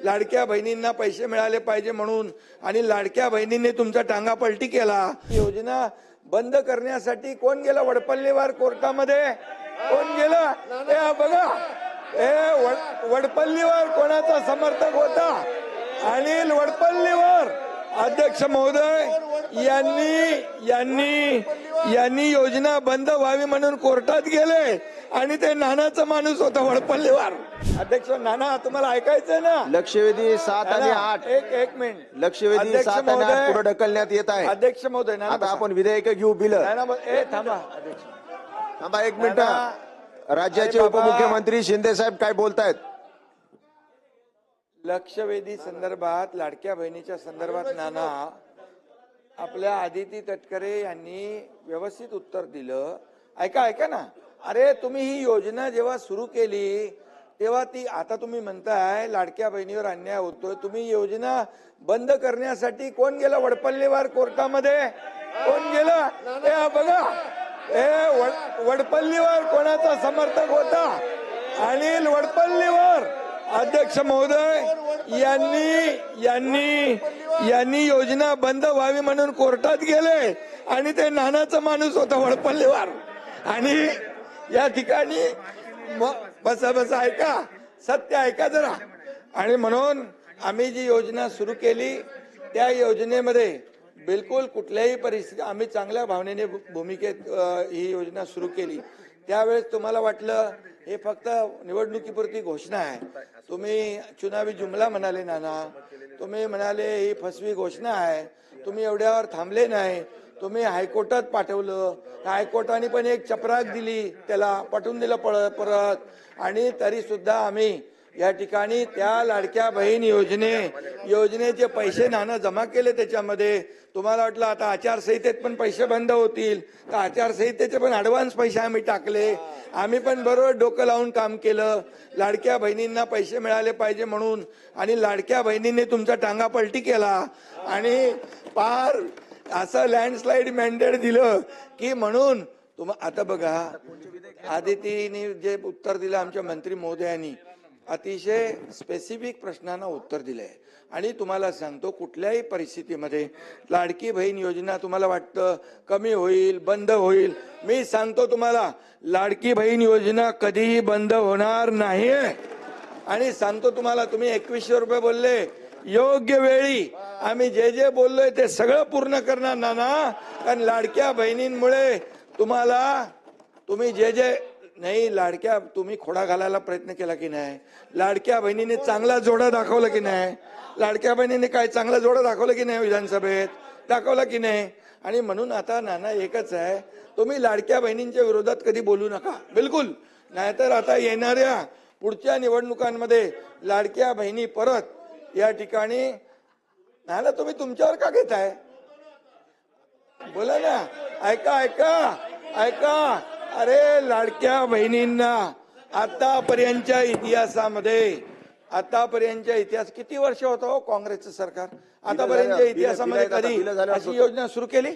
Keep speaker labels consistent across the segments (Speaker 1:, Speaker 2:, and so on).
Speaker 1: लाडक्या बहिणींना पैसे मिळाले पाहिजे म्हणून आणि लाडक्या बहिणींनी तुमचा टांगा पलटी केला। योजना बंद करण्यासाठी कोण गेला वडपल्लीवर कोर्टामध्ये? कोण गेला? हे बघा, हे वडपल्लीवर कोणाचा समर्थक होता? अनिल वडपल्लीवर अध्यक्ष महोदय यांनी योजना बंद व्हावी म्हणून कोर्टात गेले आणि ते नानाचा माणूस होता वडपल्लीवर। अध्यक्ष नाना, तुम्हाला ऐकायचंय ना?
Speaker 2: लक्षवेधी 7 आणि 8
Speaker 1: एक मिनिट,
Speaker 2: लक्षवेधी 7 आणि 8 पुढे ढकलण्यात येत आहे।
Speaker 1: अध्यक्ष महोदय,
Speaker 2: आता आपण विधेयक घेऊ बिल।
Speaker 1: थांबा अध्यक्ष,
Speaker 2: थांबा एक मिनिट। राज्याचे उपमुख्यमंत्री शिंदे साहेब काय बोलतायत?
Speaker 1: लक्षवेधी संदर्भात, लाडक्या बहिणीच्या संदर्भात नाना आपल्या आदिती तटकरे यांनी व्यवस्थित उत्तर दिलं। ऐका ना, अरे तुम्ही ही योजना जेव्हा सुरू केली तेव्हा ती, आता तुम्ही म्हणताय लाडक्या बहिणीवर अन्याय होतोय, तुम्ही योजना बंद करण्यासाठी कोण गेला वडपल्लीवर कोर्टामध्ये? कोण गेला? हे बघा, हे वडपल्लीवर कोणाचा समर्थक होता? अनिल वडपल्लीवर अध्यक्ष महोदय यांनी योजना बंद व्हावी म्हणून कोर्टात गेले आणि ते नानाचा माणूस होता वडपल्लीवर। आणि या ठिकाणी बसा ऐका, सत्य ऐका जरा। आणि म्हणून आम्ही जी योजना सुरू केली त्या योजनेमध्ये बिलकुल कुठल्याही परिस्थिती, आम्ही चांगल्या भावनेने भूमिकेत ही योजना सुरू केली। त्यावेळेस तुम्हाला वाटलं हे फक्त निवडणुकीपुरती घोषणा आहे, तुम्ही चुनावी जुमला म्हणाले नाना, तुम्ही म्हणाले ही फसवी घोषणा आहे, तुम्ही एवढ्यावर थांबले नाही, तुम्ही हायकोर्टात पाठवलं, हायकोर्टाने पण एक चपराक दिली, त्याला पाठवून दिलं परत। आणि तरी सुद्धा आम्ही या ठिकाणी त्या लाडक्या बहीण योजनेचे पैसे नाना जमा केले त्याच्यामध्ये। तुम्हाला वाटलं आता आचारसंहितेत पण पैसे बंद होतील, तर आचारसंहितेचे पण ऍडव्हान्स पैसे आम्ही टाकले। आम्ही पण बरोबर डोकं लावून काम केलं, लाडक्या बहिणींना पैसे मिळाले पाहिजे म्हणून आणि लाडक्या बहिणींनी तुमचा टांगा पलटी केला आणि पार असं लँडस्लाइड मॅन्डेट दिलं की म्हणून आता बघा, आदितीने जे उत्तर दिलं आमच्या मंत्री महोदयांनी, अतिशय स्पेसिफिक प्रश्नांना उत्तर दिलंय। आणि तुम्हाला सांगतो, कुठल्याही परिस्थितीमध्ये लाडकी बहीण योजना तुम्हाला वाटतं कमी होईल, बंद होईल, मी सांगतो तुम्हाला लाडकी बहीण योजना कधीही बंद होणार नाही। आणि सांगतो तुम्हाला, तुम्ही 2100 रुपये बोलले, योग्य वेळी आम्ही जे जे बोललोय ते सगळं पूर्ण करणार नाना। कारण लाडक्या बहिणींमुळे तुम्ही जे नाही, लाडक्या तुम्ही खोडा घालायला प्रयत्न केला की नाही? लाडक्या बहिणीने चांगला जोडा दाखवला की नाही? लाडक्या बहिणीने काय चांगला जोडा दाखवला की नाही? विधानसभेत दाखवला की नाही? आणि म्हणून आता नाना एकच आहे, तुम्ही लाडक्या बहिणींच्या विरोधात कधी बोलू नका, बिलकुल। नाहीतर आता येणाऱ्या पुढच्या निवडणुकांमध्ये लाडक्या बहिणी परत या ठिकाणी, नाना तुम्ही तुमच्यावर का घेताय? बोला ना, ऐका। अरे लाडक्या बहिणींना आतापर्यंतच्या इतिहास किती वर्ष होतं हो काँग्रेसचं सरकार? आतापर्यंतच्या इतिहासामध्ये कधी अशी योजना सुरू केली?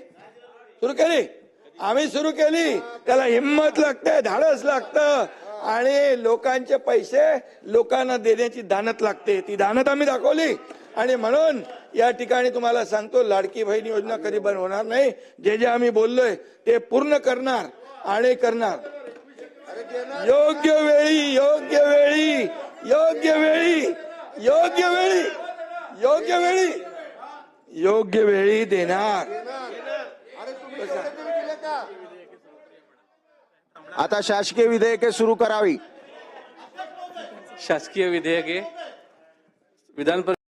Speaker 1: आम्ही सुरू केली। त्याला हिम्मत लागते, धाडस लागतं आणि लोकांचे पैसे लोकांना देण्याची दानत लागते, ती दानत आम्ही दाखवली। आणि म्हणून या ठिकाणी तुम्हाला सांगतो, लाडकी बहीण योजना कधी बंद होणार नाही। जे आम्ही बोललोय ते पूर्ण करणार आणि करणार। योग्य वेळी देणार।
Speaker 2: आता शासकीय विधेयके सुरू करावी।
Speaker 3: शासकीय विधेयके विधान